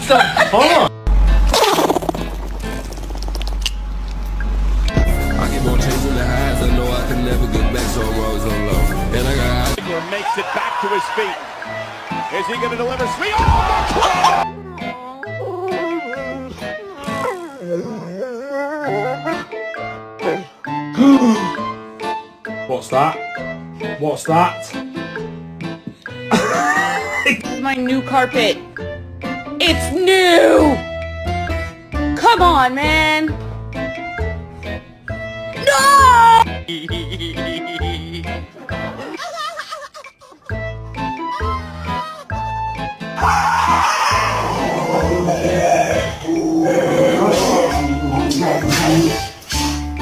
So fun. I get more change in the highs. I know I can never get back, so I'm always on low. And I got makes it back to his feet. Is he going to deliver sweet? Oh! What's that? What's that? My new carpet. It's new! Come on, man! No!